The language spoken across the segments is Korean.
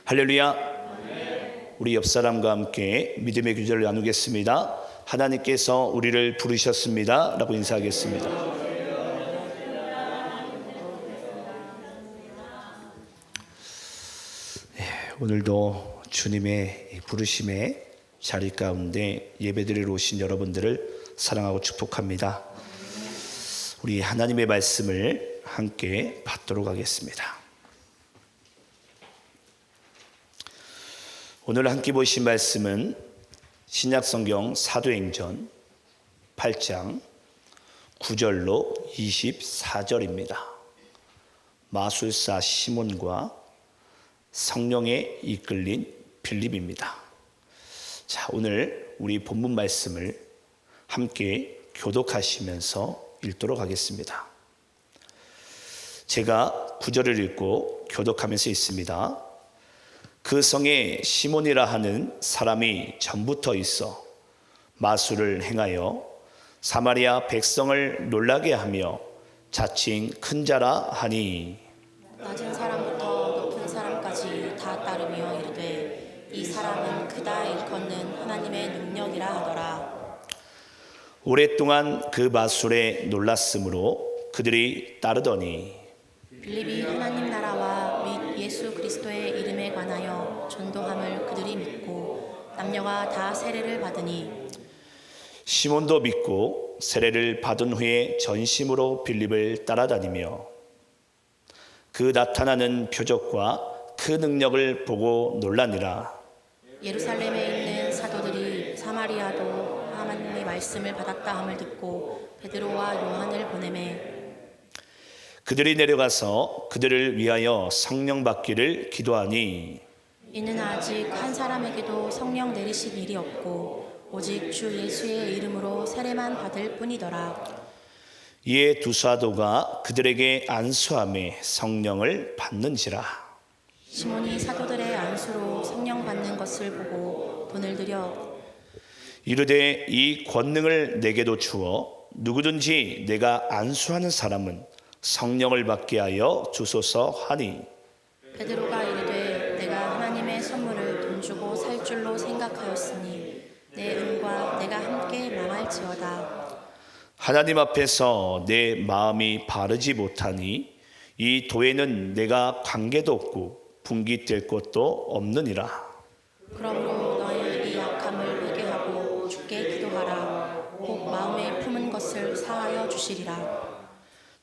할렐루야. 우리 옆 사람과 함께 믿음의 교제를 나누겠습니다. 하나님께서 우리를 부르셨습니다 라고 인사하겠습니다. 오늘도 주님의 부르심의 자리 가운데 예배드리러 오신 여러분들을 사랑하고 축복합니다. 우리 하나님의 말씀을 함께 받도록 하겠습니다. 오늘 함께 보신 말씀은 신약성경 사도행전 8장 9절로 24절입니다. 마술사 시몬과 성령에 이끌린 빌립입니다. 자, 오늘 우리 본문 말씀을 함께 교독하시면서 읽도록 하겠습니다. 제가 9절을 읽고 교독하면서 있습니다. 그 성에 시몬이라 하는 사람이 전부터 있어 마술을 행하여 사마리아 백성을 놀라게 하며 자칭 큰 자라 하니 낮은 사람부터 높은 사람까지 다 따르며 이르되 이 사람은 크다 일컫는 하나님의 능력이라 하더라. 오랫동안 그 마술에 놀랐으므로 그들이 따르더니 빌립이 하나님 나라와 및 예수 그리스도의 이름에 관하여 전도함을 그들이 믿고 남녀가 다 세례를 받으니 시몬도 믿고 세례를 받은 후에 전심으로 빌립을 따라다니며 그 나타나는 표적과 그 능력을 보고 놀라니라. 예루살렘에 있는 사도들이 사마리아도 하나님의 말씀을 받았다 함을 듣고 베드로와 요한을 보내매 그들이 내려가서 그들을 위하여 성령 받기를 기도하니 이는 아직 한 사람에게도 성령 내리신 일이 없고 오직 주 예수의 이름으로 세례만 받을 뿐이더라. 이에 두 사도가 그들에게 안수함에 성령을 받는지라. 시몬이 사도들의 안수로 성령 받는 것을 보고 돈을 들여 이르되 이 권능을 내게도 주어 누구든지 내가 안수하는 사람은 성령을 받게 하여 주소서 하니 베드로가 이르되 내가 하나님의 선물을 돈 주고 살 줄로 생각하였으니 내 은과 내가 함께 망할지어다. 하나님 앞에서 내 마음이 바르지 못하니 이 도에는 내가 관계도 없고 분깃될 것도 없느니라. 그러므로 너의 이 약함을 회개하고 주께 기도하라. 곧 마음에 품은 것을 사하여 주시리라.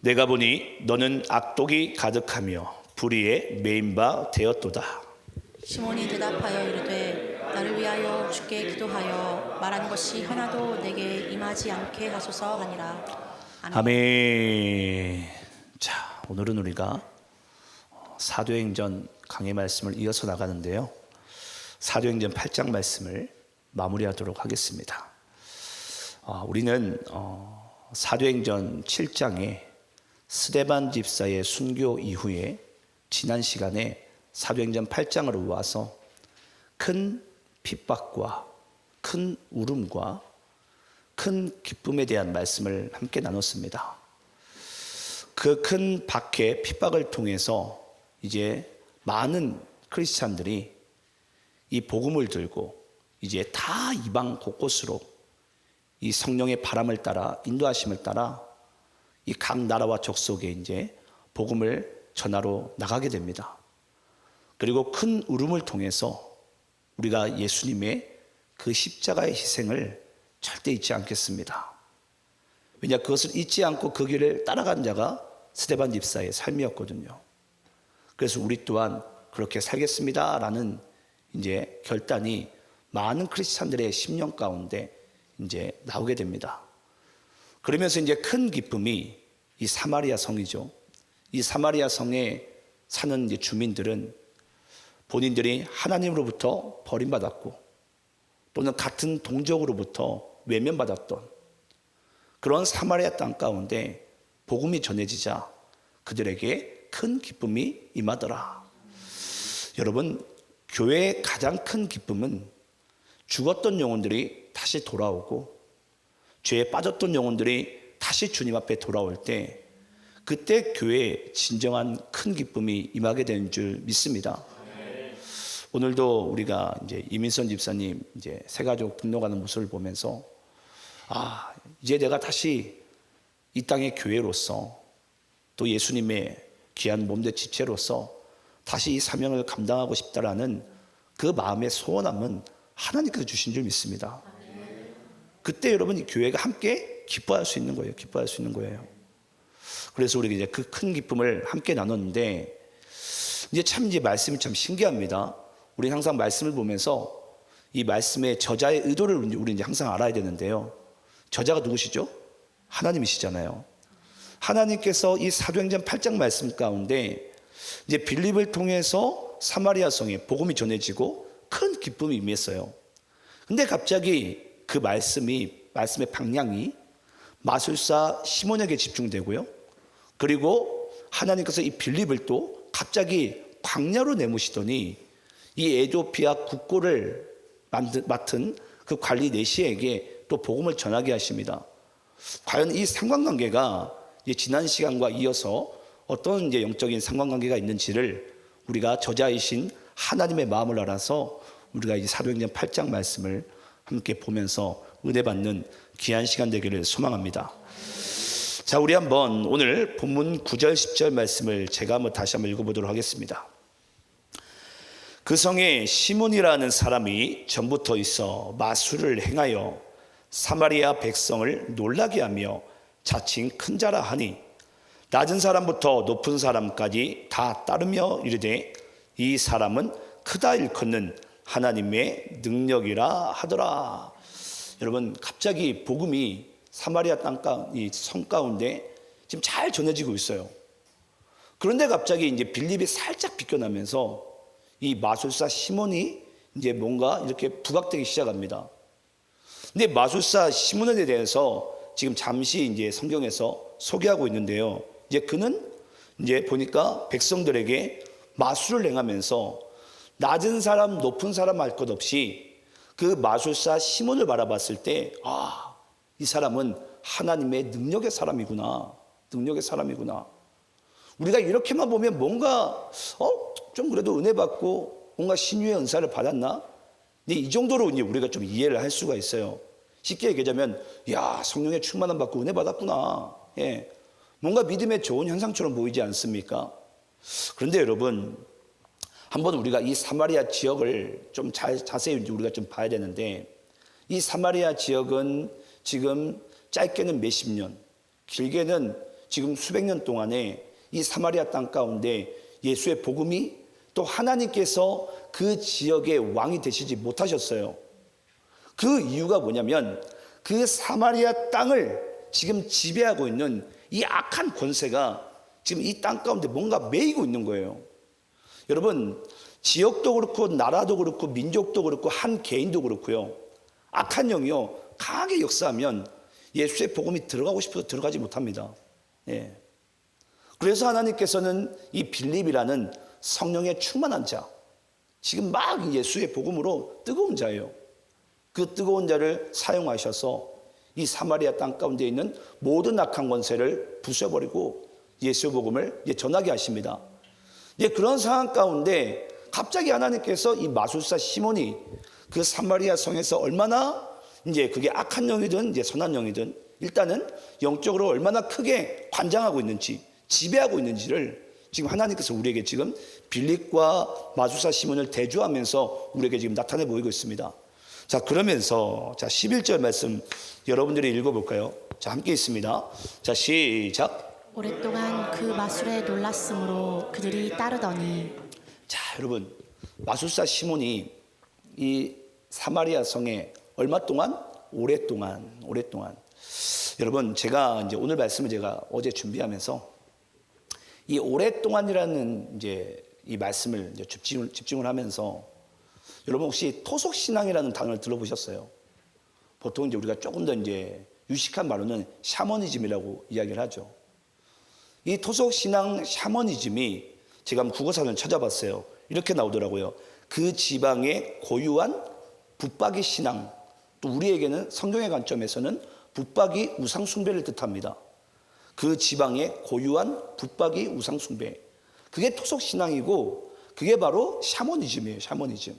내가 보니 너는 악독이 가득하며 불의에 매인 바 되었도다. 시몬이 대답하여 이르되 나를 위하여 주께 기도하여 말한 것이 하나도 내게 임하지 않게 하소서 하니라. 아멘. 자, 오늘은 우리가 사도행전 강해 말씀을 이어서 나가는데요. 사도행전 8장 말씀을 마무리하도록 하겠습니다. 우리는 사도행전 7장에 스데반 집사의 순교 이후에 지난 시간에 사도행전 8장으로 와서 큰 핍박과 큰 울음과 큰 기쁨에 대한 말씀을 함께 나눴습니다. 그 큰 박해 핍박을 통해서 이제 많은 크리스찬들이 이 복음을 들고 이제 다 이방 곳곳으로 이 성령의 바람을 따라 인도하심을 따라 이 각 나라와 족속에 이제 복음을 전하러 나가게 됩니다. 그리고 큰 울음을 통해서 우리가 예수님의 그 십자가의 희생을 절대 잊지 않겠습니다. 왜냐, 그것을 잊지 않고 그 길을 따라간 자가 스데반 집사의 삶이었거든요. 그래서 우리 또한 그렇게 살겠습니다 라는 이제 결단이 많은 크리스찬들의 심령 가운데 이제 나오게 됩니다. 그러면서 이제 큰 기쁨이 이 사마리아 성이죠. 이 사마리아 성에 사는 이제 주민들은 본인들이 하나님으로부터 버림받았고 또는 같은 동족으로부터 외면받았던 그런 사마리아 땅 가운데 복음이 전해지자 그들에게 큰 기쁨이 임하더라. 여러분, 교회의 가장 큰 기쁨은 죽었던 영혼들이 다시 돌아오고 죄에 빠졌던 영혼들이 다시 주님 앞에 돌아올 때 그때 교회에 진정한 큰 기쁨이 임하게 되는 줄 믿습니다. 오늘도 우리가 이제 이민선 집사님 이제 새가족 등록하는 모습을 보면서 이제 내가 다시 이 땅의 교회로서 또 예수님의 귀한 몸된 지체로서 다시 이 사명을 감당하고 싶다라는 그 마음의 소원함은 하나님께서 주신 줄 믿습니다. 그때 여러분 이 교회가 함께 기뻐할 수 있는 거예요. 기뻐할 수 있는 거예요. 그래서 우리가 이제 그 큰 기쁨을 함께 나눴는데 이제 참 이제 말씀이 참 신기합니다. 우리 항상 말씀을 보면서 이 말씀의 저자의 의도를 우리 이제 항상 알아야 되는데요. 저자가 누구시죠? 하나님이시잖아요. 하나님께서 이 사도행전 8장 말씀 가운데 이제 빌립을 통해서 사마리아 성에 복음이 전해지고 큰 기쁨이 임했어요. 근데 갑자기 그 말씀의 방향이 마술사 시몬에게 집중되고요. 그리고 하나님께서 이 빌립을 또 갑자기 광야로 내모시더니 이 에도피아 국고를 맡은 그 관리 내시에게 또 복음을 전하게 하십니다. 과연 이 상관관계가 이제 지난 시간과 이어서 어떤 이제 영적인 상관관계가 있는지를 우리가 저자이신 하나님의 마음을 알아서 우리가 이 사도행전 8장 말씀을 함께 보면서 은혜 받는 귀한 시간 되기를 소망합니다. 자, 우리 한번 오늘 본문 9절 10절 말씀을 제가 다시 한번 읽어보도록 하겠습니다. 그 성에 시몬이라는 사람이 전부터 있어 마술을 행하여 사마리아 백성을 놀라게 하며 자칭 큰 자라 하니 낮은 사람부터 높은 사람까지 다 따르며 이르되 이 사람은 크다 일컫는 하나님의 능력이라 하더라. 여러분, 갑자기 복음이 사마리아 이 성 가운데 지금 잘 전해지고 있어요. 그런데 갑자기 이제 빌립이 살짝 비껴나면서 이 마술사 시몬이 이제 뭔가 이렇게 부각되기 시작합니다. 근데 마술사 시몬에 대해서 지금 잠시 이제 성경에서 소개하고 있는데요. 이제 그는 이제 보니까 백성들에게 마술을 행하면서 낮은 사람, 높은 사람 할 것 없이 그 마술사 시몬을 바라봤을 때, 이 사람은 하나님의 능력의 사람이구나. 능력의 사람이구나. 우리가 이렇게만 보면 뭔가, 좀 그래도 은혜 받고 뭔가 신유의 은사를 받았나? 근데 이 정도로 이제 우리가 좀 이해를 할 수가 있어요. 쉽게 얘기하자면, 성령의 충만함 받고 은혜 받았구나. 예. 뭔가 믿음의 좋은 현상처럼 보이지 않습니까? 그런데 여러분, 한번 우리가 이 사마리아 지역을 좀 자세히 우리가 좀 봐야 되는데, 이 사마리아 지역은 지금 짧게는 몇십 년, 길게는 지금 수백 년 동안에 이 사마리아 땅 가운데 예수의 복음이 또 하나님께서 그 지역의 왕이 되시지 못하셨어요. 그 이유가 뭐냐면 그 사마리아 땅을 지금 지배하고 있는 이 악한 권세가 지금 이 땅 가운데 뭔가 매이고 있는 거예요. 여러분, 지역도 그렇고 나라도 그렇고 민족도 그렇고 한 개인도 그렇고요. 악한 영이요 강하게 역사하면 예수의 복음이 들어가고 싶어도 들어가지 못합니다. 예. 그래서 하나님께서는 이 빌립이라는 성령의 충만한 자, 지금 막 예수의 복음으로 뜨거운 자예요. 그 뜨거운 자를 사용하셔서 이 사마리아 땅 가운데 있는 모든 악한 권세를 부숴버리고 예수의 복음을 전하게 하십니다. 이제 그런 상황 가운데 갑자기 하나님께서 이 마술사 시몬이 그 사마리아 성에서 얼마나 이제 그게 악한 영이든 이제 선한 영이든 일단은 영적으로 얼마나 크게 관장하고 있는지 지배하고 있는지를 지금 하나님께서 우리에게 지금 빌립과 마술사 시몬을 대조하면서 우리에게 지금 나타내 보이고 있습니다. 자, 그러면서 11절 말씀 여러분들이 읽어볼까요? 자, 함께 있습니다. 자, 시작. 오랫동안 그 마술에 놀랐으므로 그들이 따르더니. 자, 여러분, 마술사 시몬이 이 사마리아 성에 얼마 동안? 오랫동안. 여러분, 제가 이제 오늘 말씀을 제가 어제 준비하면서 이 오랫동안이라는 이제 이 말씀을 이제 집중을 하면서 여러분 혹시 토속신앙이라는 단어를 들어보셨어요? 보통 이제 우리가 조금 더 이제 유식한 말로는 샤머니즘이라고 이야기를 하죠. 이 토속신앙 샤머니즘이 제가 한번 국어사전을 찾아봤어요. 이렇게 나오더라고요. 그 지방의 고유한 붙박이 신앙, 또 우리에게는 성경의 관점에서는 붙박이 우상 숭배를 뜻합니다. 그 지방의 고유한 붙박이 우상 숭배, 그게 토속 신앙이고 그게 바로 샤머니즘이에요. 샤머니즘.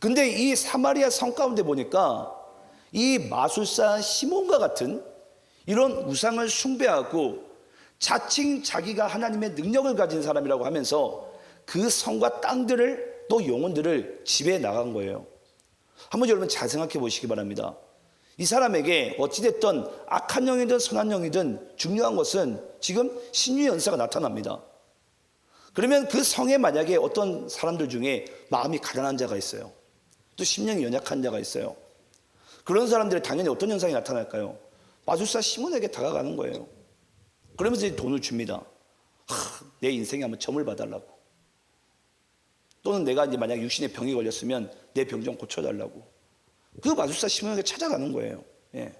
근데 이 사마리아 성 가운데 보니까 이 마술사 시몬과 같은 이런 우상을 숭배하고 자칭 자기가 하나님의 능력을 가진 사람이라고 하면서 그 성과 땅들을 또 영혼들을 지배해 나간 거예요. 한번 여러분 잘 생각해 보시기 바랍니다. 이 사람에게 어찌됐든 악한 영이든 선한 영이든 중요한 것은 지금 신유의 연사가 나타납니다. 그러면 그 성에 만약에 어떤 사람들 중에 마음이 가난한 자가 있어요. 또 심령이 연약한 자가 있어요. 그런 사람들이 당연히 어떤 현상이 나타날까요? 마술사 시몬에게 다가가는 거예요. 그러면서 이제 돈을 줍니다. 내 인생에 한번 점을 봐달라고. 또는 내가 이제 만약 육신의 병이 걸렸으면 내 병 좀 고쳐달라고. 그 마술사 시몬에게 찾아가는 거예요. 예.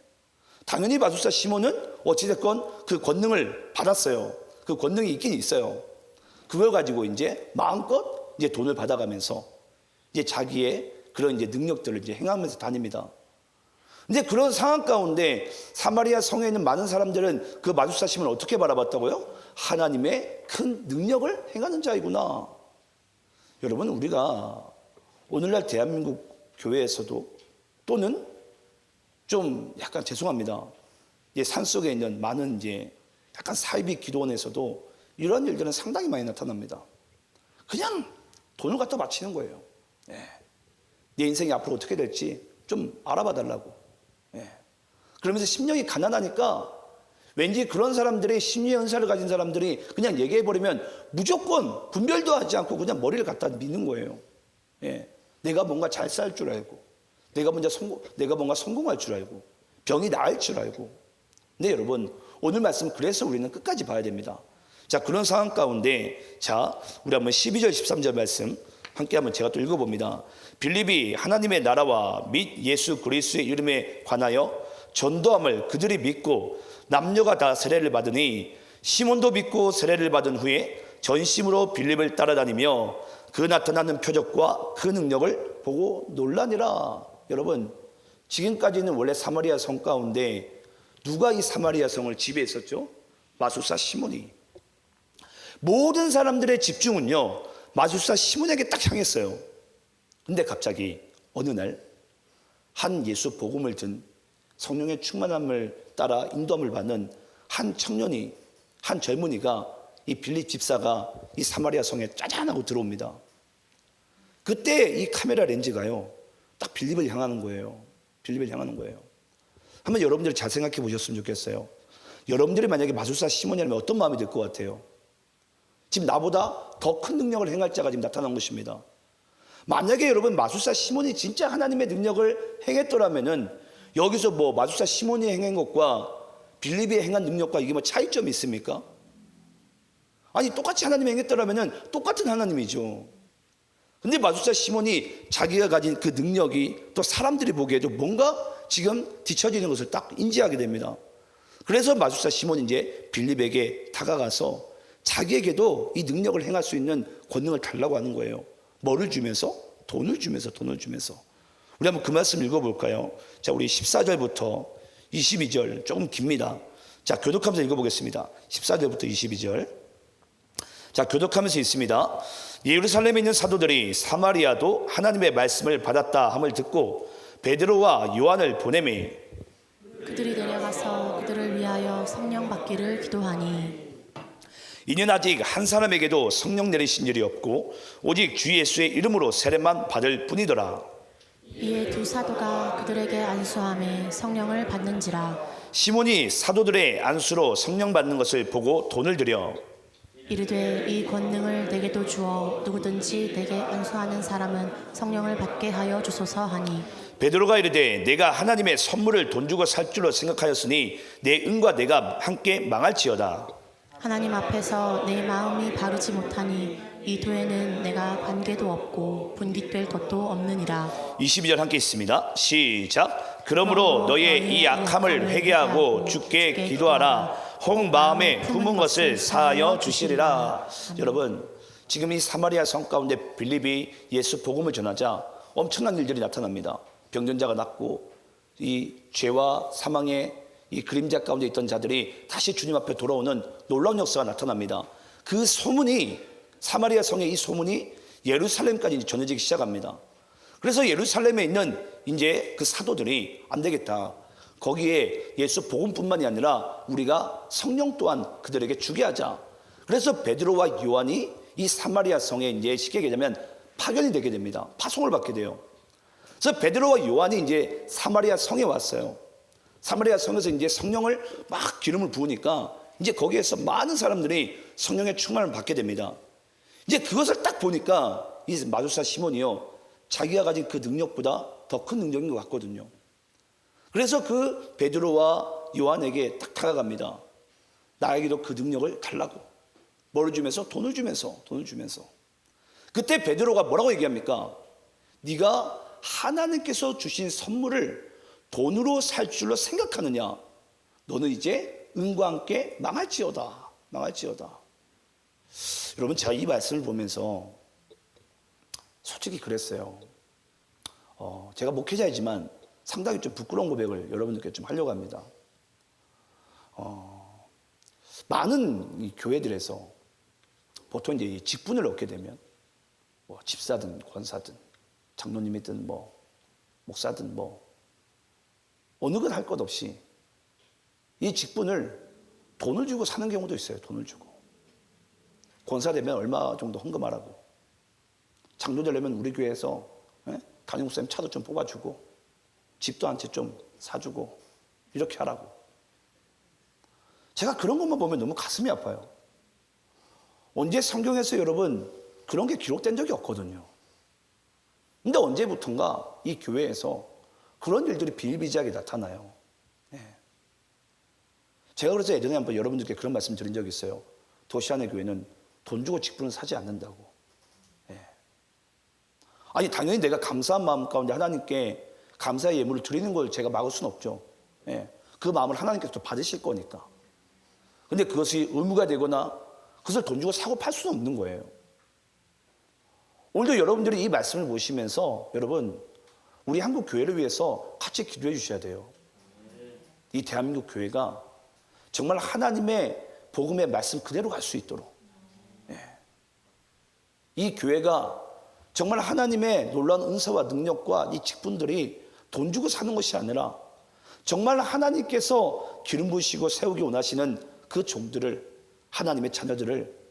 당연히 마술사 시몬은 어찌됐건 그 권능을 받았어요. 그 권능이 있긴 있어요. 그걸 가지고 이제 마음껏 이제 돈을 받아가면서 이제 자기의 그런 이제 능력들을 이제 행하면서 다닙니다. 근데 그런 상황 가운데 사마리아 성에 있는 많은 사람들은 그 마술사 시몬을 어떻게 바라봤다고요? 하나님의 큰 능력을 행하는 자이구나. 여러분, 우리가 오늘날 대한민국 교회에서도 또는 좀 약간 죄송합니다. 산속에 있는 많은 이제 약간 사이비 기도원에서도 이런 일들은 상당히 많이 나타납니다. 그냥 돈을 갖다 바치는 거예요. 예. 내 인생이 앞으로 어떻게 될지 좀 알아봐 달라고. 예. 그러면서 심령이 가난하니까 왠지 그런 사람들의 심리의 은사를 가진 사람들이 그냥 얘기해버리면 무조건 분별도 하지 않고 그냥 머리를 갖다 미는 거예요. 예. 내가 뭔가 잘 살 줄 알고, 내가 뭔가 성공할 줄 알고, 병이 나을 줄 알고. 근데 여러분, 오늘 말씀 그래서 우리는 끝까지 봐야 됩니다. 자, 그런 상황 가운데, 자, 우리 한번 12절, 13절 말씀 함께 한번 제가 또 읽어봅니다. 빌립이 하나님의 나라와 및 예수 그리스도의 이름에 관하여 전도함을 그들이 믿고 남녀가 다 세례를 받으니 시몬도 믿고 세례를 받은 후에 전심으로 빌립을 따라다니며 그 나타나는 표적과 그 능력을 보고 놀라니라. 여러분, 지금까지는 원래 사마리아 성 가운데 누가 이 사마리아 성을 지배했었죠? 마술사 시몬이. 모든 사람들의 집중은요, 마술사 시몬에게 딱 향했어요. 근데 갑자기 어느 날 한 예수 복음을 든 성령의 충만함을 따라 인도함을 받는 한 청년이, 한 젊은이가 이 빌립 집사가 이 사마리아 성에 짜잔 하고 들어옵니다. 그때 이 카메라 렌즈가요, 딱 빌립을 향하는 거예요. 빌립을 향하는 거예요. 한번 여러분들 잘 생각해 보셨으면 좋겠어요. 여러분들이 만약에 마술사 시몬이라면 어떤 마음이 들 것 같아요? 지금 나보다 더 큰 능력을 행할 자가 지금 나타난 것입니다. 만약에 여러분 마술사 시몬이 진짜 하나님의 능력을 행했더라면은 여기서 뭐 마술사 시몬이 행한 것과 빌립이 행한 능력과 이게 뭐 차이점이 있습니까? 아니, 똑같이 하나님이 행했더라면은 똑같은 하나님이죠. 근데 마술사 시몬이 자기가 가진 그 능력이 또 사람들이 보기에도 뭔가 지금 뒤처지는 것을 딱 인지하게 됩니다. 그래서 마술사 시몬이 이제 빌립에게 다가가서 자기에게도 이 능력을 행할 수 있는 권능을 달라고 하는 거예요. 뭐를 주면서? 돈을 주면서. 우리 한번 그 말씀 읽어볼까요? 자, 우리 14절부터 22절 조금 깁니다. 자, 교독하면서 읽어보겠습니다. 14절부터 22절. 자, 교독하면서 있습니다. 예루살렘에 있는 사도들이 사마리아도 하나님의 말씀을 받았다 함을 듣고 베드로와 요한을 보내매 그들이 내려가서 그들을 위하여 성령 받기를 기도하니 이는 아직 한 사람에게도 성령 내리신 일이 없고 오직 주 예수의 이름으로 세례만 받을 뿐이더라. 이에 두 사도가 그들에게 안수함에 성령을 받는지라. 시몬이 사도들의 안수로 성령 받는 것을 보고 돈을 들여 이르되 이 권능을 내게도 주어 누구든지 내게 안수하는 사람은 성령을 받게 하여 주소서 하니 베드로가 이르되 내가 하나님의 선물을 돈 주고 살 줄로 생각하였으니 내 은과 내가 함께 망할지어다. 하나님 앞에서 내 마음이 바르지 못하니 이 도에는 내가 관계도 없고 분깃될 것도 없느니라. 22절 함께 있습니다. 시작. 그러므로 너의 이 악함을 회개하고 주께 기도하라. 혹 마음에 품은 것을 사하여 주시리라. 여러분, 지금 이 사마리아 성 가운데 빌립이 예수 복음을 전하자 엄청난 일들이 나타납니다. 병전자가 낫고 이 죄와 사망의 이 그림자 가운데 있던 자들이 다시 주님 앞에 돌아오는 놀라운 역사가 나타납니다. 그 소문이 사마리아 성의 이 소문이 예루살렘까지 전해지기 시작합니다. 그래서 예루살렘에 있는 이제 그 사도들이 안 되겠다. 거기에 예수 복음뿐만이 아니라 우리가 성령 또한 그들에게 주게 하자. 그래서 베드로와 요한이 이 사마리아 성에 이제 쉽게 얘기하자면 파견이 되게 됩니다. 파송을 받게 돼요. 그래서 베드로와 요한이 이제 사마리아 성에 왔어요. 사마리아 성에서 이제 성령을 막 기름을 부으니까 이제 거기에서 많은 사람들이 성령의 충만을 받게 됩니다. 이제 그것을 딱 보니까 이 마술사 시몬이요, 자기가 가진 그 능력보다 더 큰 능력인 것 같거든요. 그래서 그 베드로와 요한에게 딱 다가갑니다. 나에게도 그 능력을 달라고. 뭐를 주면서? 돈을 주면서. 그때 베드로가 뭐라고 얘기합니까? 네가 하나님께서 주신 선물을 돈으로 살 줄로 생각하느냐? 너는 이제 은과 함께 망할지어다. 여러분, 제가 이 말씀을 보면서 솔직히 그랬어요. 제가 목회자이지만 상당히 좀 부끄러운 고백을 여러분들께 좀 하려고 합니다. 많은 이 교회들에서 보통 이제 직분을 얻게 되면 뭐 집사든 권사든 장로님이든 뭐 목사든 뭐 어느 것 할 것 없이 이 직분을 돈을 주고 사는 경우도 있어요. 돈을 주고. 권사 되면 얼마 정도 헌금하라고. 장로 되려면 우리 교회에서 담임 목사님 차도 좀 뽑아주고 집도 한 채 좀 사주고 이렇게 하라고. 제가 그런 것만 보면 너무 가슴이 아파요. 언제 성경에서 여러분 그런 게 기록된 적이 없거든요. 근데 언제부턴가 이 교회에서 그런 일들이 비일비재하게 나타나요. 제가 그래서 예전에 한번 여러분들께 그런 말씀 드린 적이 있어요. 도시 안의 교회는 돈 주고 직분을 사지 않는다고. 아니, 당연히 내가 감사한 마음 가운데 하나님께 감사의 예물을 드리는 걸 제가 막을 수는 없죠. 그 마음을 하나님께서 또 받으실 거니까. 근데 그것이 의무가 되거나 그것을 돈 주고 사고 팔 수는 없는 거예요. 오늘도 여러분들이 이 말씀을 보시면서 여러분, 우리 한국 교회를 위해서 같이 기도해 주셔야 돼요. 이 대한민국 교회가 정말 하나님의 복음의 말씀 그대로 갈 수 있도록, 이 교회가 정말 하나님의 놀라운 은사와 능력과 이 직분들이 돈 주고 사는 것이 아니라 정말 하나님께서 기름 부으시고 세우기 원하시는 그 종들을, 하나님의 자녀들을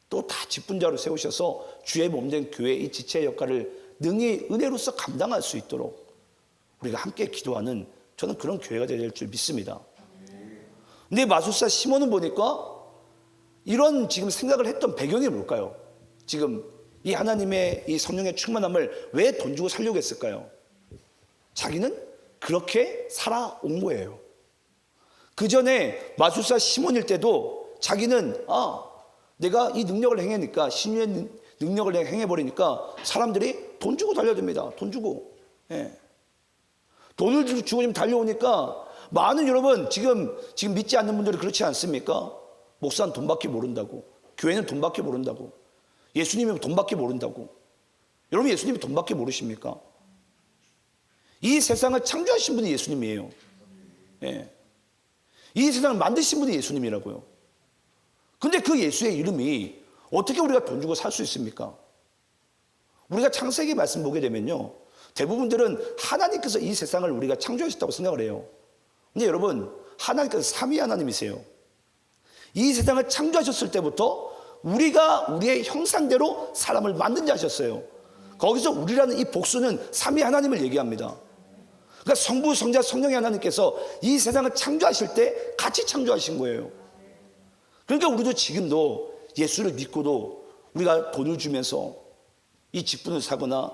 또 다 직분자로 세우셔서 주의 몸된 교회의 이 지체의 역할을 능히 은혜로서 감당할 수 있도록 우리가 함께 기도하는, 저는 그런 교회가 될 줄 믿습니다. 근데 마술사 시몬은 보니까 이런 지금 생각을 했던 배경이 뭘까요? 지금 이 하나님의 이 성령의 충만함을 왜 돈 주고 살려고 했을까요? 자기는 그렇게 살아온 거예요. 그 전에 마술사 시몬일 때도 자기는 내가 이 능력을 행하니까, 신유의 능력을 행해버리니까 사람들이 돈 주고 달려듭니다. 돈 주고. 돈을 주고 좀 달려오니까 많은, 여러분 지금 믿지 않는 분들이 그렇지 않습니까? 목사는 돈밖에 모른다고, 교회는 돈밖에 모른다고, 예수님이 돈밖에 모른다고. 여러분, 예수님이 돈밖에 모르십니까? 이 세상을 창조하신 분이 예수님이에요. 이 세상을 만드신 분이 예수님이라고요. 근데 그 예수의 이름이 어떻게 우리가 돈 주고 살 수 있습니까? 우리가 창세기 말씀 보게 되면요, 대부분들은 하나님께서 이 세상을 우리가 창조하셨다고 생각을 해요. 근데 여러분, 하나님께서 삼위 하나님이세요. 이 세상을 창조하셨을 때부터 우리가 우리의 형상대로 사람을 만든지 하셨어요. 거기서 우리라는 이 복수는 삼위 하나님을 얘기합니다. 그러니까 성부, 성자, 성령의 하나님께서 이 세상을 창조하실 때 같이 창조하신 거예요. 그러니까 우리도 지금도 예수를 믿고도 우리가 돈을 주면서 이 직분을 사거나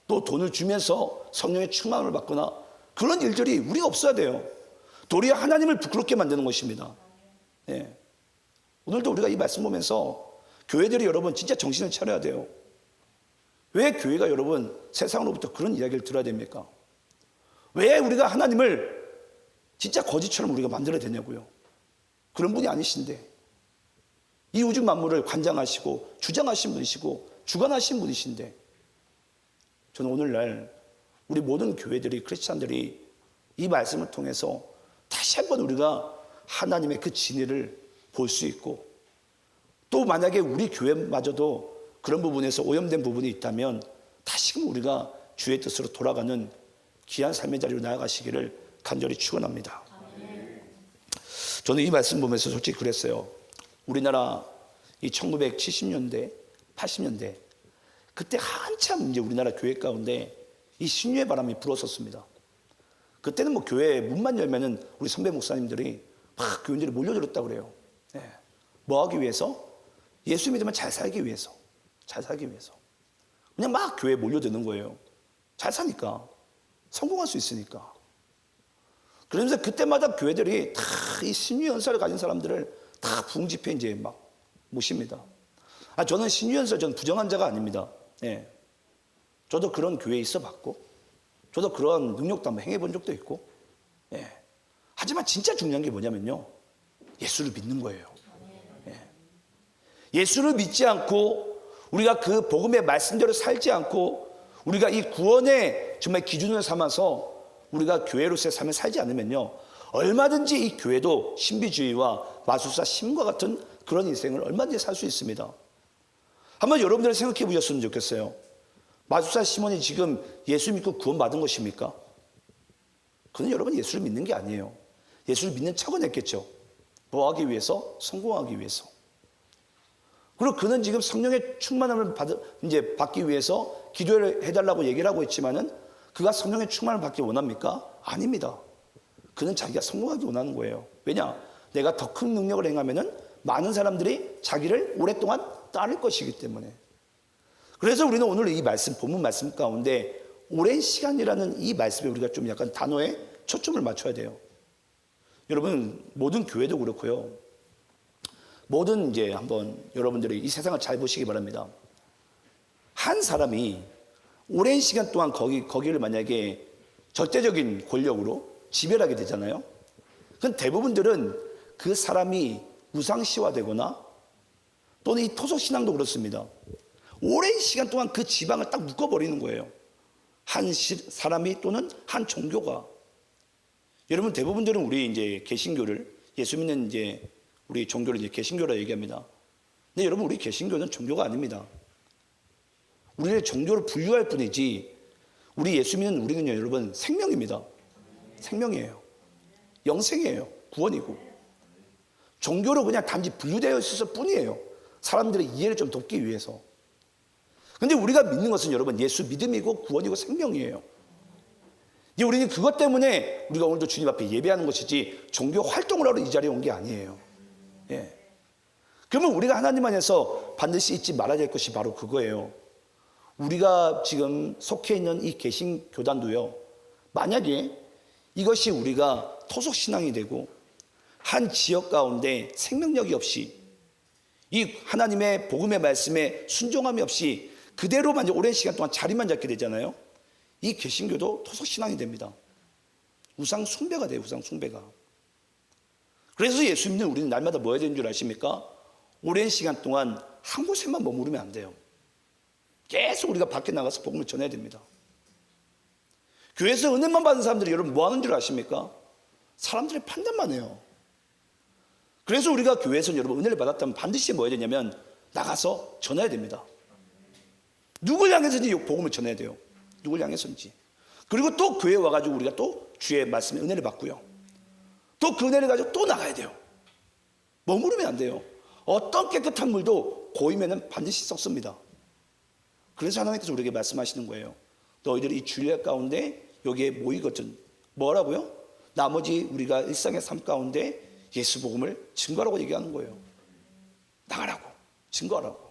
또 돈을 주면서 성령의 충만을 받거나 그런 일들이 우리가 없어야 돼요. 도리어 하나님을 부끄럽게 만드는 것입니다. 오늘도 우리가 이 말씀 보면서 교회들이 여러분 진짜 정신을 차려야 돼요. 왜 교회가 여러분 세상으로부터 그런 이야기를 들어야 됩니까? 왜 우리가 하나님을 진짜 거지처럼 우리가 만들어야 되냐고요. 그런 분이 아니신데, 이 우주 만물을 관장하시고 주장하신 분이시고 주관하신 분이신데, 저는 오늘날 우리 모든 교회들이, 크리스찬들이 이 말씀을 통해서 다시 한번 우리가 하나님의 그 진리를 볼 수 있고, 또 만약에 우리 교회마저도 그런 부분에서 오염된 부분이 있다면 다시금 우리가 주의 뜻으로 돌아가는 귀한 삶의 자리로 나아가시기를 간절히 축원합니다. 저는 이 말씀 보면서 솔직히 그랬어요. 우리나라 이 1970년대, 80년대 그때 한참 이제 우리나라 교회 가운데 이 신유의 바람이 불었었습니다. 그때는 뭐 교회 문만 열면은 우리 선배 목사님들이 막 교인들이 몰려들었다고 그래요. 네. 뭐 하기 위해서? 예수 믿으면 잘 살기 위해서. 잘 살기 위해서. 그냥 막 교회에 몰려드는 거예요. 잘 사니까. 성공할 수 있으니까. 그러면서 그때마다 교회들이 다 이 신유 연사를 가진 사람들을 다 부흥 집회 이제 막 모십니다. 저는 신유 연사 저는 부정한 자가 아닙니다. 예. 저도 그런 교회에 있어 봤고, 저도 그런 능력도 한번 행해 본 적도 있고, 예. 하지만 진짜 중요한 게 뭐냐면요. 예수를 믿는 거예요. 예. 예수를 믿지 않고, 우리가 그 복음의 말씀대로 살지 않고, 우리가 이 구원의 정말 기준을 삼아서 우리가 교회로서의 삶을 살지 않으면요. 얼마든지 이 교회도 신비주의와 마술사 심과 같은 그런 인생을 얼마든지 살 수 있습니다. 한번 여러분들이 생각해 보셨으면 좋겠어요. 마술사 시몬이 지금 예수 믿고 구원받은 것입니까? 그는 여러분 예수를 믿는 게 아니에요. 예수를 믿는 척은 했겠죠. 뭐 하기 위해서? 성공하기 위해서. 그리고 그는 지금 성령의 충만함을 받기 위해서 기도를 해달라고 얘기를 하고 있지만은 그가 성령의 충만을 받기 원합니까? 아닙니다. 그는 자기가 성공하기 원하는 거예요. 왜냐? 내가 더 큰 능력을 행하면은 많은 사람들이 자기를 오랫동안 따를 것이기 때문에. 그래서 우리는 오늘 이 말씀, 본문 말씀 가운데 오랜 시간이라는 이 말씀에 우리가 좀 약간 단어에 초점을 맞춰야 돼요. 여러분, 모든 교회도 그렇고요. 모든 이제 한번 여러분들이 이 세상을 잘 보시기 바랍니다. 한 사람이 오랜 시간 동안 거기를 만약에 절대적인 권력으로 지배를 하게 되잖아요. 그럼 대부분들은 그 사람이 우상시화되거나 또는 이 토속신앙도 그렇습니다. 오랜 시간 동안 그 지방을 딱 묶어버리는 거예요. 한 사람이 또는 한 종교가. 여러분 대부분들은 우리 이제 개신교를 예수 믿는 이제 우리 종교를 이제 개신교라 얘기합니다. 근데 여러분 우리 개신교는 종교가 아닙니다. 우리를 종교로 분류할 뿐이지 우리 예수 믿는 우리는요 여러분 생명입니다. 생명이에요. 영생이에요. 구원이고. 종교로 그냥 단지 분류되어 있을 뿐이에요. 사람들의 이해를 좀 돕기 위해서. 근데 우리가 믿는 것은 여러분 예수 믿음이고 구원이고 생명이에요. 이제 우리는 그것 때문에 우리가 오늘도 주님 앞에 예배하는 것이지 종교 활동을 하러 이 자리에 온 게 아니에요. 예. 그러면 우리가 하나님 안에서 반드시 잊지 말아야 될 것이 바로 그거예요. 우리가 지금 속해 있는 이 개신교단도요. 만약에 이것이 우리가 토속신앙이 되고 한 지역 가운데 생명력이 없이 이 하나님의 복음의 말씀에 순종함이 없이 그대로만 이제 오랜 시간 동안 자리만 잡게 되잖아요. 이 개신교도 토속신앙이 됩니다. 우상 숭배가 돼요. 우상 숭배가. 그래서 예수 믿는 우리는 날마다 뭐 해야 되는 줄 아십니까? 오랜 시간 동안 한 곳에만 머무르면 안 돼요. 계속 우리가 밖에 나가서 복음을 전해야 됩니다. 교회에서 은혜만 받은 사람들이 여러분 뭐 하는 줄 아십니까? 사람들의 판단만 해요. 그래서 우리가 교회에서 여러분 은혜를 받았다면 반드시 뭐 해야 되냐면 나가서 전해야 됩니다. 누굴 향해서든지 복음을 전해야 돼요. 누굴 향해서든지. 그리고 또 교회에 와가지고 우리가 또 주의 말씀에 은혜를 받고요. 또 그 은혜를 가지고 또 나가야 돼요. 머무르면 안 돼요. 어떤 깨끗한 물도 고이면은 반드시 썩습니다. 그래서 하나님께서 우리에게 말씀하시는 거예요. 너희들이 이 주일 가운데 여기에 모이거든. 뭐라고요? 나머지 우리가 일상의 삶 가운데 예수 복음을 증거하라고 얘기하는 거예요. 나가라고. 증거하라고.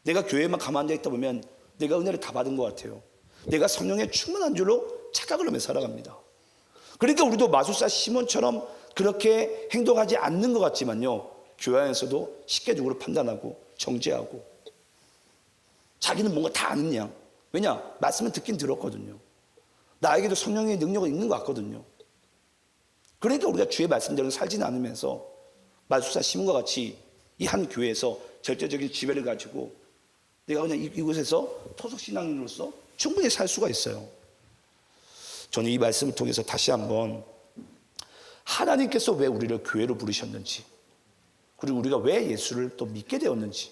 내가 교회에만 가만 앉아 있다 보면 내가 은혜를 다 받은 것 같아요. 내가 성령의 충만한 줄로 착각을 하며 살아갑니다. 그러니까 우리도 마술사 시몬처럼 그렇게 행동하지 않는 것 같지만요. 교회 안에서도 쉽게적으로 판단하고 정죄하고 자기는 뭔가 다 아는 양. 왜냐? 말씀을 듣긴 들었거든요. 나에게도 성령의 능력은 있는 것 같거든요. 그러니까 우리가 주의 말씀대로 살지는 않으면서 마술사 시몬과 같이 이 한 교회에서 절대적인 지배를 가지고 내가 그냥 이곳에서 토속신앙인으로서 충분히 살 수가 있어요. 저는 이 말씀을 통해서 다시 한번 하나님께서 왜 우리를 교회로 부르셨는지 그리고 우리가 왜 예수를 또 믿게 되었는지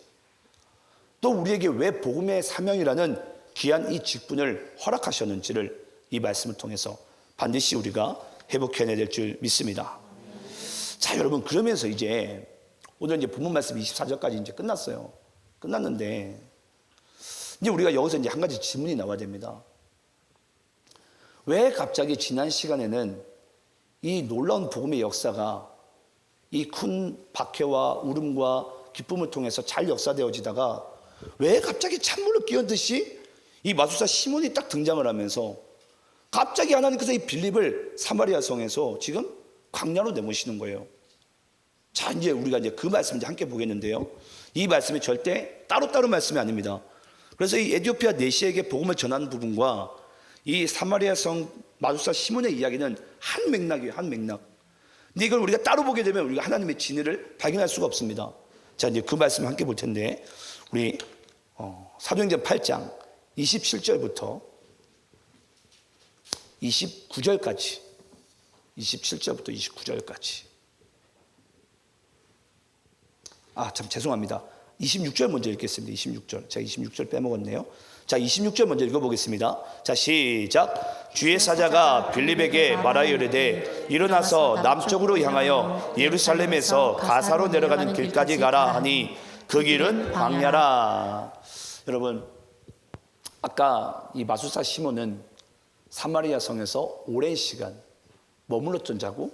또 우리에게 왜 복음의 사명이라는 귀한 이 직분을 허락하셨는지를 이 말씀을 통해서 반드시 우리가 회복해내야 될 줄 믿습니다. 자, 여러분, 그러면서 이제 오늘 이제 본문 말씀 24절까지 이제 끝났어요. 끝났는데 이제 우리가 여기서 이제 한 가지 질문이 나와야 됩니다. 왜 갑자기 지난 시간에는 이 놀라운 복음의 역사가 이 큰 박해와 울음과 기쁨을 통해서 잘 역사되어지다가 왜 갑자기 찬물을 끼얹듯이 이 마술사 시몬이 딱 등장을 하면서 갑자기 하나님께서 이 빌립을 사마리아 성에서 지금 광야로 내모시는 거예요. 자, 이제 우리가 이제 그 말씀을 이제 함께 보겠는데요. 이 말씀이 절대 따로따로 말씀이 아닙니다. 그래서 이 에티오피아 내시에게 복음을 전하는 부분과 이 사마리아 성 마술사 시몬의 이야기는 한 맥락이에요. 한 맥락. 근데 이걸 우리가 따로 보게 되면 우리가 하나님의 진리를 발견할 수가 없습니다. 자, 이제 그 말씀을 함께 볼 텐데 우리 사도행전 8장 27절부터 29절까지 27절부터 29절까지 참 죄송합니다. 26절 먼저 읽겠습니다. 26절. 제가 26절 빼먹었네요. 자, 26절 먼저 읽어보겠습니다. 자, 시작. 주의 사자가 빌립에게 말하여 이르되 일어나서 남쪽으로 향하여 예루살렘에서 가사로 내려가는 길까지 가라 하니 그 길은 광야라. 여러분, 아까 이 마술사 시몬은 사마리아 성에서 오랜 시간 머물렀던 자고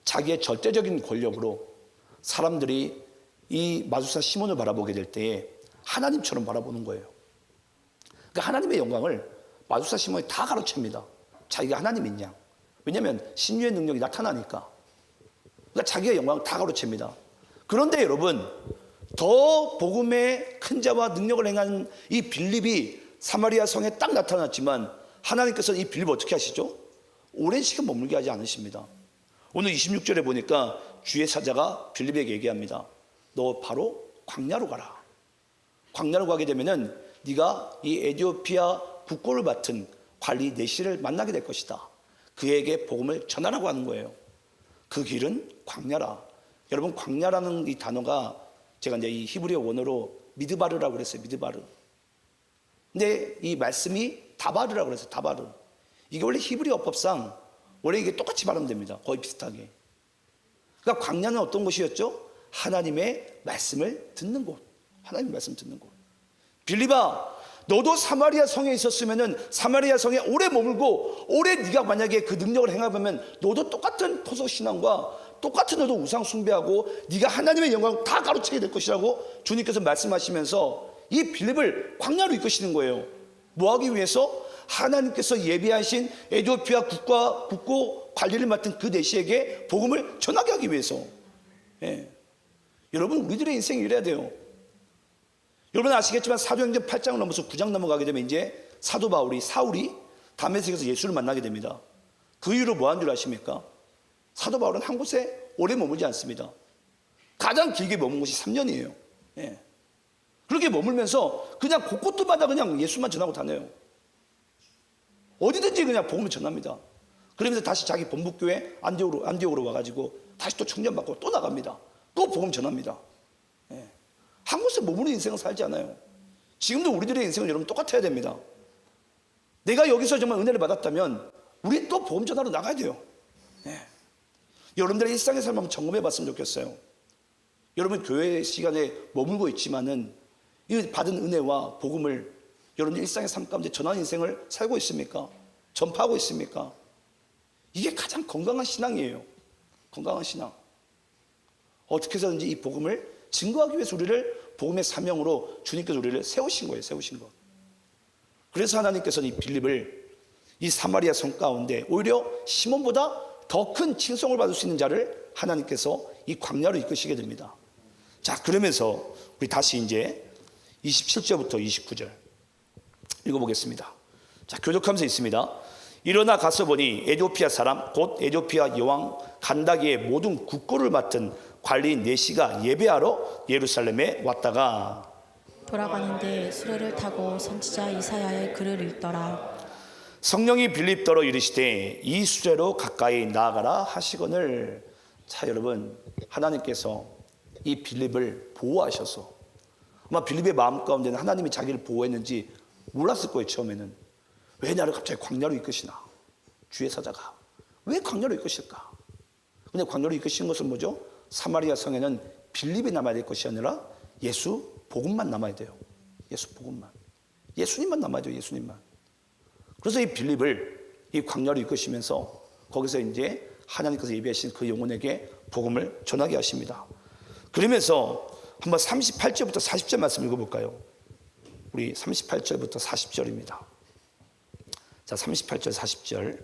자기의 절대적인 권력으로 사람들이 이 마술사 시몬을 바라보게 될 때에 하나님처럼 바라보는 거예요. 그러니까 하나님의 영광을 마술사 시몬이 다 가로챕니다. 자기가 하나님인 양. 왜냐하면 신유의 능력이 나타나니까. 그러니까 자기의 영광을 다 가로챕니다. 그런데 여러분, 더 복음의 큰 자와 능력을 행한 이 빌립이 사마리아 성에 딱 나타났지만 하나님께서는 이 빌립을 어떻게 하시죠? 오랜 시간 머물게 하지 않으십니다. 오늘 26절에 보니까 주의 사자가 빌립에게 얘기합니다. 너 바로 광야로 가라. 광야로 가게 되면은 네가 이 에티오피아 국고를 맡은 관리 내시를 만나게 될 것이다. 그에게 복음을 전하라고 하는 거예요. 그 길은 광야라. 여러분, 광야라는 이 단어가 제가 이제 이 히브리어 원어로 미드바르라고 그랬어요. 미드바르. 근데 이 말씀이 다바르라고 그랬어요. 다바르. 이게 원래 히브리어 법상 원래 이게 똑같이 발음됩니다. 거의 비슷하게. 그러니까 광야는 어떤 곳이었죠? 하나님의 말씀을 듣는 곳. 하나님의 말씀 듣는 곳. 빌립아, 너도 사마리아 성에 있었으면은 사마리아 성에 오래 머물고 오래 네가 만약에 그 능력을 행하면 너도 똑같은 토속 신앙과 똑같은 너도 우상 숭배하고 네가 하나님의 영광을 다 가로채게 될 것이라고 주님께서 말씀하시면서 이 빌립을 광야로 이끄시는 거예요. 뭐 하기 위해서? 하나님께서 예비하신 에티오피아 국고 관리를 맡은 그 내시에게 복음을 전하게 하기 위해서. 예. 여러분, 우리들의 인생이 이래야 돼요. 여러분 아시겠지만 사도행전 8장을 넘어서 9장 넘어가게 되면 이제 사도 사울이 다메섹에서 예수를 만나게 됩니다. 그 이후로 뭐 한 줄 아십니까? 사도 바울은 한 곳에 오래 머물지 않습니다. 가장 길게 머문 곳이 3년이에요. 예. 그렇게 머물면서 그냥 곳곳마다 그냥 예수만 전하고 다녀요. 어디든지 그냥 복음을 전합니다. 그러면서 다시 자기 본부교회 안디옥으로 와가지고 다시 또 청년받고 또 나갑니다. 또 복음 전합니다. 예. 한 곳에 머무는 인생을 살지 않아요. 지금도 우리들의 인생은 여러분 똑같아야 됩니다. 내가 여기서 정말 은혜를 받았다면 우리 또 복음 전하러 나가야 돼요. 예. 여러분들의 일상의 삶을 한번 점검해 봤으면 좋겠어요. 여러분 교회 시간에 머물고 있지만은 이 받은 은혜와 복음을 여러분 일상의 삶 가운데 전하는 인생을 살고 있습니까? 전파하고 있습니까? 이게 가장 건강한 신앙이에요. 건강한 신앙. 어떻게 해서든지 이 복음을 증거하기 위해서 우리를 복음의 사명으로 주님께서 우리를 세우신 거예요. 세우신 것. 그래서 하나님께서는 이 빌립을 이 사마리아 성 가운데 오히려 시몬보다 더 큰 칭송을 받을 수 있는 자를 하나님께서 이 광야로 이끄시게 됩니다. 자, 그러면서 우리 다시 이제 27절부터 29절 읽어보겠습니다. 자, 교독하면서 있습니다. 일어나 가서 보니 에티오피아 사람 곧 에티오피아 여왕 간다기의 모든 국고를 맡은 관리인 내시가 예배하러 예루살렘에 왔다가 돌아가는데 수레를 타고 선지자 이사야의 글을 읽더라. 성령이 빌립더러 이르시되 이 수레로 가까이 나아가라 하시거늘. 자, 여러분, 하나님께서 이 빌립을 보호하셔서 아마 빌립의 마음 가운데는 하나님이 자기를 보호했는지 몰랐을 거예요. 처음에는. 왜 나를 갑자기 광야로 이끄시나? 주의 사자가 왜 광야로 이끄실까? 근데 광야로 이끄신 것은 뭐죠? 사마리아 성에는 빌립이 남아야 될 것이 아니라 예수 복음만 남아야 돼요. 예수 복음만. 예수님만 남아야 돼요. 예수님만. 그래서 이 빌립을 이 광야로 이끄시면서 거기서 이제 하나님께서 예비하신 그 영혼에게 복음을 전하게 하십니다. 그러면서 한번 38절부터 40절 말씀 읽어볼까요? 우리 38절부터 40절입니다. 자, 38절 40절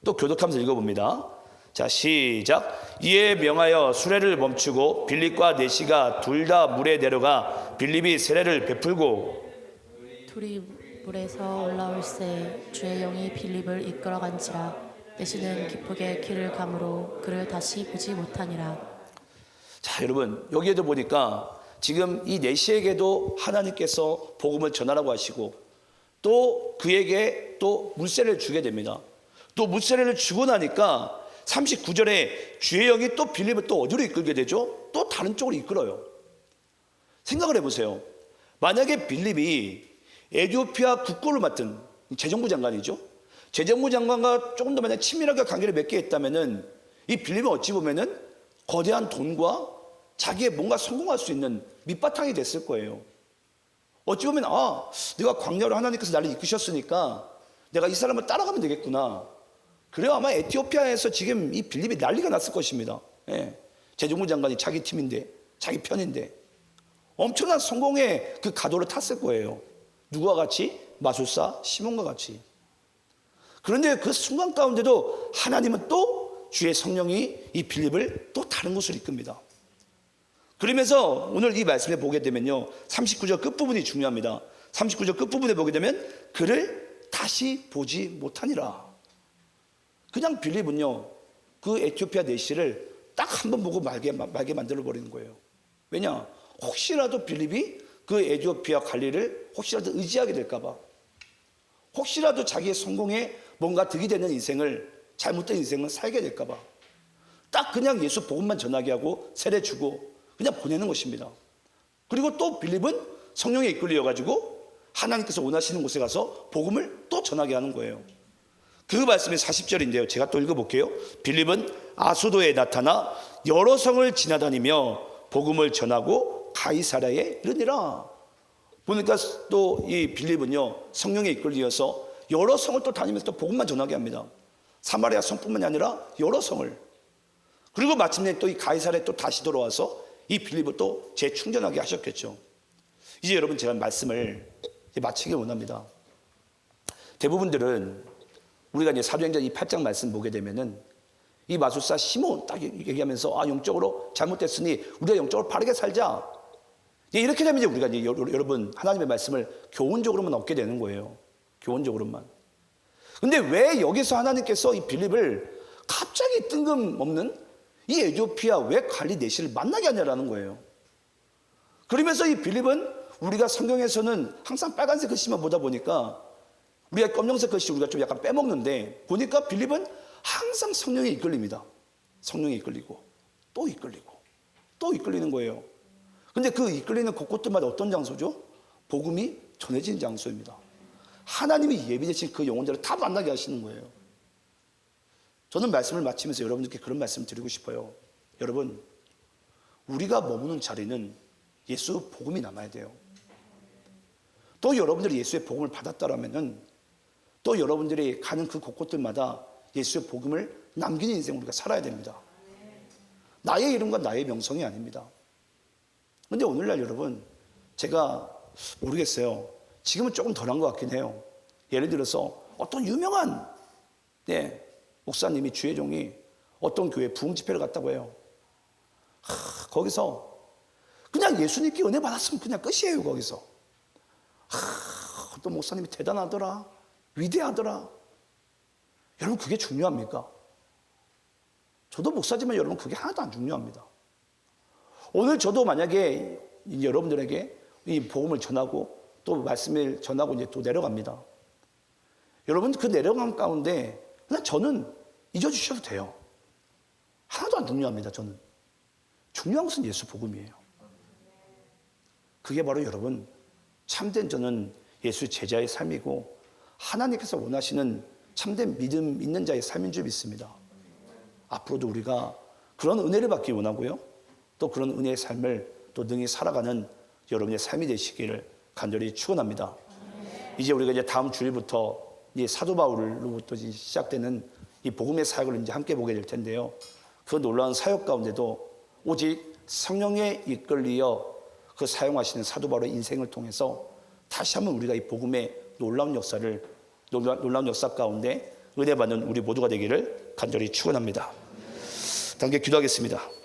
또 교독하면서 읽어봅니다. 자, 시작. 이에 명하여 수레를 멈추고 빌립과 내시가 둘 다 물에 내려가 빌립이 세례를 베풀고 둘이 물에서 올라올새 주의 영이 빌립을 이끌어간지라 내시는 기쁘게 길을 가므로 그를 다시 보지 못하니라. 자, 여러분 여기에도 보니까 지금 이 내시에게도 하나님께서 복음을 전하라고 하시고 또 그에게 또 물세례를 주게 됩니다. 또 물세례를 주고 나니까 39절에 주의 영이 또 빌립을 또 어디로 이끌게 되죠? 또 다른 쪽으로 이끌어요. 생각을 해보세요. 만약에 빌립이 에티오피아 국고를 맡은 재정부 장관이죠. 재정부 장관과 조금 더 만약 친밀하게 관계를 맺게 했다면은 이 빌립은 어찌 보면은 거대한 돈과 자기의 뭔가 성공할 수 있는 밑바탕이 됐을 거예요. 어찌 보면 내가 광야로 하나님께서 나를 이끄셨으니까 내가 이 사람을 따라가면 되겠구나. 그래야 아마 에티오피아에서 지금 이 빌립이 난리가 났을 것입니다. 예. 재정부 장관이 자기 팀인데 자기 편인데 엄청난 성공의 그 가도를 탔을 거예요. 누구와 같이? 마술사 시몬과 같이. 그런데 그 순간 가운데도 하나님은 또 주의 성령이 이 빌립을 또 다른 곳으로 이끕니다. 그러면서 오늘 이 말씀에 보게 되면요 39절 끝부분이 중요합니다. 39절 끝부분에 보게 되면 그를 다시 보지 못하니라. 그냥 빌립은요 그 에티오피아 내시를 딱 한 번 보고 말게 만들어 버리는 거예요. 왜냐? 혹시라도 빌립이 그 에티오피아 관리를 혹시라도 의지하게 될까 봐, 혹시라도 자기의 성공에 뭔가 득이 되는 인생을, 잘못된 인생을 살게 될까 봐 딱 그냥 예수 복음만 전하게 하고 세례 주고 그냥 보내는 것입니다. 그리고 또 빌립은 성령에 이끌려 가지고 하나님께서 원하시는 곳에 가서 복음을 또 전하게 하는 거예요. 그 말씀이 40절인데요. 제가 또 읽어볼게요. 빌립은 아소도에 나타나 여러 성을 지나다니며 복음을 전하고 가이사랴에 이르니라. 보니까 또 이 빌립은요 성령에 이끌려서 여러 성을 또 다니면서 또 복음만 전하게 합니다. 사마리아 성뿐만이 아니라 여러 성을. 그리고 마침내 또 이 가이사랴에 또 다시 돌아와서 이 빌립을 또 재충전하게 하셨겠죠. 이제 여러분 제가 말씀을 마치길 원합니다. 대부분들은 우리가 이제 사도행전 이 8장 말씀 보게 되면은 이 마술사 시몬 딱 얘기하면서 영적으로 잘못됐으니 우리가 영적으로 바르게 살자. 이렇게 되면 이제 우리가 이제 여러분 하나님의 말씀을 교훈적으로만 얻게 되는 거예요. 교훈적으로만. 근데 왜 여기서 하나님께서 이 빌립을 갑자기 뜬금없는 이 에티오피아 왜 관리 내시를 만나게 하냐라는 거예요. 그러면서 이 빌립은 우리가 성경에서는 항상 빨간색 글씨만 보다 보니까 우리가 검정색 글씨 우리가 좀 약간 빼먹는데 보니까 빌립은 항상 성령에 이끌립니다. 성령에 이끌리고 또 이끌리고 또 이끌리는 거예요. 근데 그 이끌리는 곳곳들마다 어떤 장소죠? 복음이 전해진 장소입니다. 하나님이 예비되신 그 영혼들을 다 만나게 하시는 거예요. 저는 말씀을 마치면서 여러분들께 그런 말씀을 드리고 싶어요. 여러분, 우리가 머무는 자리는 예수 복음이 남아야 돼요. 또 여러분들이 예수의 복음을 받았다라면은 또 여러분들이 가는 그 곳곳들마다 예수의 복음을 남기는 인생을 우리가 살아야 됩니다. 나의 이름과 나의 명성이 아닙니다. 근데 오늘날 여러분, 제가 모르겠어요. 지금은 조금 덜한 것 같긴 해요. 예를 들어서 어떤 유명한 목사님이 주의 종이 어떤 교회 부흥 집회를 갔다고 해요. 거기서 그냥 예수님께 은혜 받았으면 그냥 끝이에요. 거기서 어떤 목사님이 대단하더라, 위대하더라. 여러분 그게 중요합니까? 저도 목사지만 여러분 그게 하나도 안 중요합니다. 오늘 저도 만약에 여러분들에게 이 복음을 전하고 또 말씀을 전하고 이제 또 내려갑니다. 여러분 그 내려간 가운데 그냥 저는 잊어주셔도 돼요. 하나도 안 중요합니다. 저는 중요한 것은 예수 복음이에요. 그게 바로 여러분 참된 저는 예수의 제자의 삶이고 하나님께서 원하시는 참된 믿음 있는 자의 삶인 줄 믿습니다. 앞으로도 우리가 그런 은혜를 받기 원하고요. 또 그런 은혜의 삶을 또 능히 살아가는 여러분의 삶이 되시기를 간절히 축원합니다. 이제 우리가 이제 다음 주일부터 이 사도 바울로부터 시작되는 이 복음의 사역을 이제 함께 보게 될 텐데요. 그 놀라운 사역 가운데도 오직 성령에 이끌리어 그 사용하시는 사도 바울의 인생을 통해서 다시 한번 우리가 이 복음의 놀라운 역사 가운데 은혜 받는 우리 모두가 되기를 간절히 축원합니다. 함께 기도하겠습니다.